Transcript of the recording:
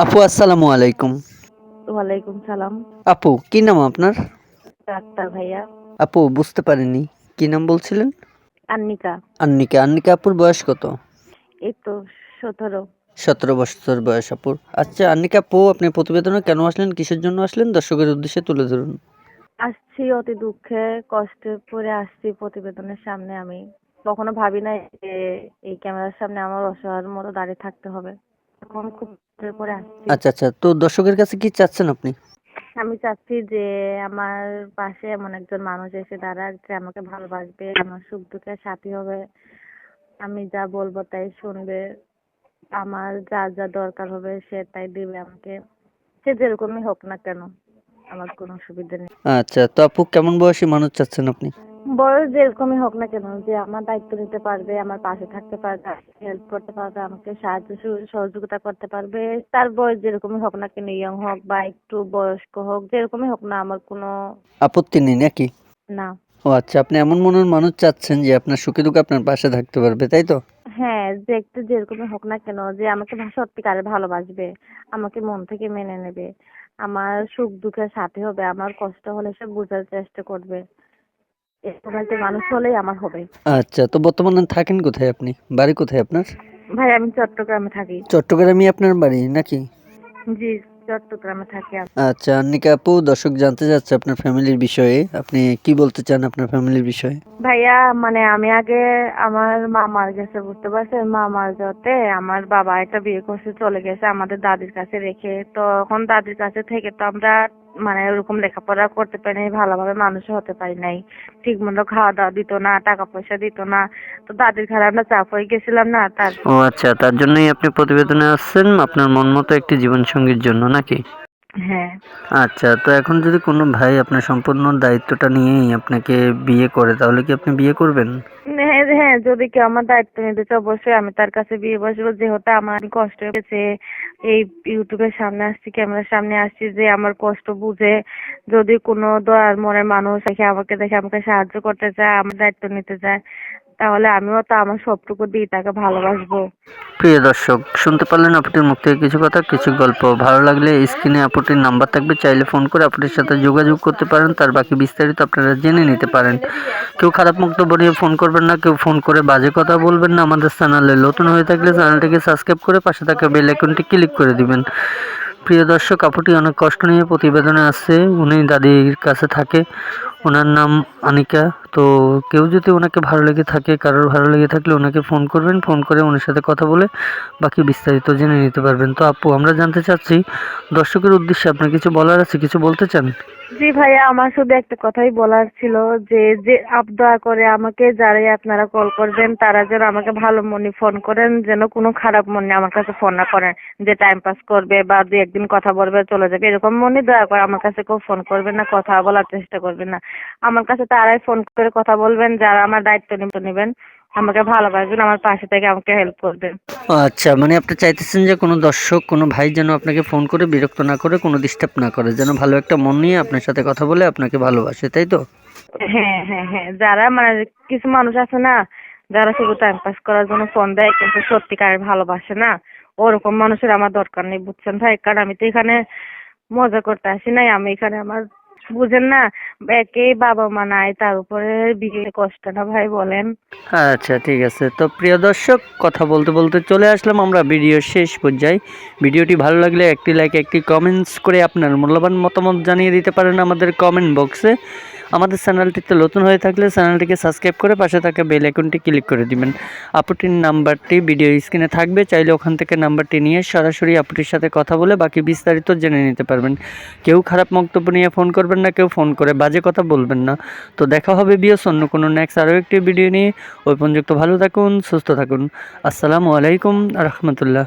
আপু আসসালামু আলাইকুম। ওয়ালাইকুম সালাম। আপু কি নাম আপনার? ডাক্তার ভাইয়া। আপু বুঝতে পারিনি। কি নাম বলছিলেন? আন্নিকা। আন্নিকা। আন্নিকা আপুর বয়স কত? এই তো ১৭। ১৭ বছর বয়স আপুর। আচ্ছা আন্নিকা আপু আপনি প্রতিবেদনে কেন আসলেন? কিসের জন্য আসলেন? দর্শকের উদ্দেশ্যে তুলে ধরুন। আসছি অতি দুঃখে কষ্টে পড়ে আসছি প্রতিবেদনের সামনে আমি। কখনো ভাবি নাই যে এই ক্যামেরার সামনে আমার অসহায়ের মতো দাঁড়িয়ে থাকতে হবে। এখন খুব কষ্টের পরে আসছি। আচ্ছা, আচ্ছা। তো দর্শকের কাছে কি চাচ্ছেন আপনি? আমি চাচ্ছি যে আমার পাশে এমন একজন মানুষ এসে দাঁড়াক যে আমাকে ভালোবাসবে, আমার সুখ দুঃখের সাথী হবে। আমি যা বলবো তাই শুনবে। আমার যা যা দরকার হবে সে তাই দিবে আমাকে। সে যেরকমই হোক না কেন, আমার কোনো অসুবিধা নেই। আচ্ছা, তো আপু কেমন বয়সী মানুষ চাচ্ছেন আপনি? বয়স যেরকমই হোক না কেন, যে আমার দায়িত্ব নিতে পারবে, আমার পাশে থাকতে পারবে, হেল্প করতে পারবে, আমাকে সাহায্য সহযোগিতা করতে পারবে। তার বয়স যেরকমই হোক না কেন, ইয়ং হোক বা একটু বয়স্ক হোক, যেরকমই হোক না, আমার কোনো আপত্তি নেই নাকি? না। ও আচ্ছা, আপনি এমন মনের মানুষ চাচ্ছেন যে আপনার সুখে দুঃখে আপনার পাশে থাকতে পারবে, তাই তো? হ্যাঁ, যে একটু যেরকমই হোক না কেন, যে আমাকে সত্যিকারে ভালোবাসবে, আমাকে মন থেকে মেনে নেবে, আমার সুখ দুঃখের সাথী হবে, আমার কষ্ট হলে সে বোঝার চেষ্টা করবে। এরকম একটা মানুষ হলেই আমার হবে। আচ্ছা, তো বর্তমানে থাকেন কোথায় আপনি? বাড়ি কোথায় আপনার? ভাই আমি চট্টগ্রামে থাকি। চট্টগ্রামেই আপনার বাড়ি নাকি? জি, চট্টগ্রামে থাকি আমি। আচ্ছা, আন্নিকা আপু দর্শক জানতে চাচ্ছে আপনার ফ্যামিলির বিষয়ে। আপনি কি বলতে চান আপনার ফ্যামিলির বিষয়ে? ভাইয়া মানে আমি আগে, আমার মা মারা গেছে, বুঝতে পারছেন? মা মারা যাওয়াতে আমার বাবা একটা বিয়ে করছে, চলে গেছে আমাদের দাদির কাছে রেখে। তো এখন দাদির কাছে থেকে তো আমরা মানে ওরকম লেখাপড়া করতে পারি নাই, ভালোভাবে মানুষও হতে পারি নাই। ঠিক মতো খাওয়া দাওয়া দিত না, টাকা পয়সা দিত না। তো দাদির ঘরে আমরা চাপ হয়ে গেছিলাম না তার। ও আচ্ছা, তার জন্যই আপনি প্রতিবেদনে আসছেন আপনার মন মতো একটি জীবনসঙ্গীর জন্য নাকি? হ্যাঁ। আচ্ছা, তো এখন যদি কোনো ভাই আপনার সম্পূর্ণ দায়িত্বটা নিয়েই আপনাকে বিয়ে করে তাহলে কি আপনি বিয়ে করবেন? হ্যাঁ, হ্যাঁ, যদি কেউ আমার দায়িত্ব নিতে চায় অবশ্যই আমি তার কাছে বিয়ে বসবো। যেহেতু আমার অনেক কষ্ট হয়েছে, এই ইউটিউবের সামনে আসছি, ক্যামেরার সামনে আসছি, যে আমার কষ্ট বুঝে যদি কোনো দয়ার মনের মানুষ দেখে আমাকে সাহায্য করতে চায়, আমার দায়িত্ব নিতে চায়, তাহলে আমিও তো আমার সবটুকু দিয়ে তাকে ভালোবাসবো। প্রিয় দর্শক শুনতে পারলেন আপুটির মুখ থেকে কিছু কথা, কিছু গল্প। ভালো লাগলে স্ক্রিনে আপুটির নাম্বার থাকবে, চাইলে ফোন করে আপুটির সাথে যোগাযোগ করতে পারেন, তার বাকি বিস্তারিত আপনারা জেনে নিতে পারেন। কেউ খারাপ বক্তব্য নিয়ে ফোন করবেন না, কেউ ফোন করে বাজে কথা বলবেন না। আমাদের চ্যানেলে নতুন হয়ে থাকলে চ্যানেলটিকে সাবস্ক্রাইব করে পাশে থাকা বেল আইকনটি ক্লিক করে দিবেন। প্রিয় দর্শক আপুটি অনেক কষ্ট নিয়ে প্রতিবেদনে আসছে, উনি দাদির কাছে থাকে, ওনার নাম আনিকা। তো কেউ যদি ওনাকে ভালো লেগে থাকে, কারোর ভালো লেগে থাকলে ওনাকে ফোন করবেন, ফোন করে ওনার সাথে কথা বলে বাকি বিস্তারিত জেনে নিতে পারবেন। তো আপু আমরা জানতে চাচ্ছি দর্শকের উদ্দেশ্যে আপনার কিছু বলার আছে, কিছু বলতে চান? জি ভাইয়া, আমার শুধু একটা কথাই বলার ছিল, যে যে দয়া করে আমাকে যারাই আপনারা কল করবেন তারা যেন আমাকে ভালো মনে ফোন করেন, যেন কোনো খারাপ মনে আমার কাছে ফোন না করেন, যে টাইম পাস করবে বা দু একদিন কথা বলবে চলে যাবে, এরকম মনে দয়া করে আমার কাছে কেউ ফোন করবেন না, কথা বলার চেষ্টা করবেন না। আমার কাছে তারাই ফোন করে কথা বলবেন যারা আমার দায়িত্ব নেবেন, আমাকে ভালোবাসবেন, আমার পাশে থেকে আমাকে হেল্প করবেন। আচ্ছা, মানে আপনি চাইতেছেন যে কোনো দর্শক, কোনো ভাই যেন আপনাকে ফোন করে বিরক্ত না করে, কোনো ডিস্টার্ব না করে, যেন ভালো একটা মন নিয়ে আপনার সাথে কথা বলে আপনাকে ভালোবাসে, তাই তো? হ্যাঁ, হ্যাঁ, হ্যাঁ, যারা মানে কিছু মানুষ আছে না, যারা শুধু টাইম পাস করার জন্য ফোন দেয় কিন্তু সত্যিকারের ভালোবাসে না, ওরকম মানুষের আমার দরকার নেই, বুঝছেন ভাই? কারণ আমি তো এখানে মজা করতে আসি নাই, আমি এখানে আমার, বুঝেন না, একেই বাবা মা নাই, তার উপরে বিয়ে কষ্ট না ভাই, বলেন? আচ্ছা ঠিক আছে। তো প্রিয় দর্শক কথা বলতে বলতে চলে আসলাম আমরা ভিডিওর শেষ পর্যায়ে। ভিডিওটি ভালো লাগলে একটি লাইক, একটি কমেন্টস করে আপনার মূল্যবান মতামত জানিয়ে দিতে পারেন আমাদের কমেন্ট বক্সে। আমাদের চ্যানেলটিতে নতুন হয়ে থাকলে চ্যানেলটিকে সাবস্ক্রাইব করে পাশে থাকা বেল আইকনটি ক্লিক করে দিবেন। আপুটির নাম্বারটি ভিডিও স্ক্রিনে থাকবে, চাইলে ওখান থেকে নাম্বারটি নিয়ে সরাসরি আপুটির সাথে কথা বলে বাকি বিস্তারিত জেনে নিতে পারবেন। কেউ খারাপ বক্তব্য নিয়ে ফোন করবেন না, কেউ ফোন করে বাজে কথা বলবেন না। তো দেখা হবে বিয়স অন্য কোনো নেক্সট আরও একটি ভিডিও নিয়ে। ওই পর্যন্ত ভালো থাকুন, সুস্থ থাকুন। আসসালামু আলাইকুম রহমতুল্লাহ।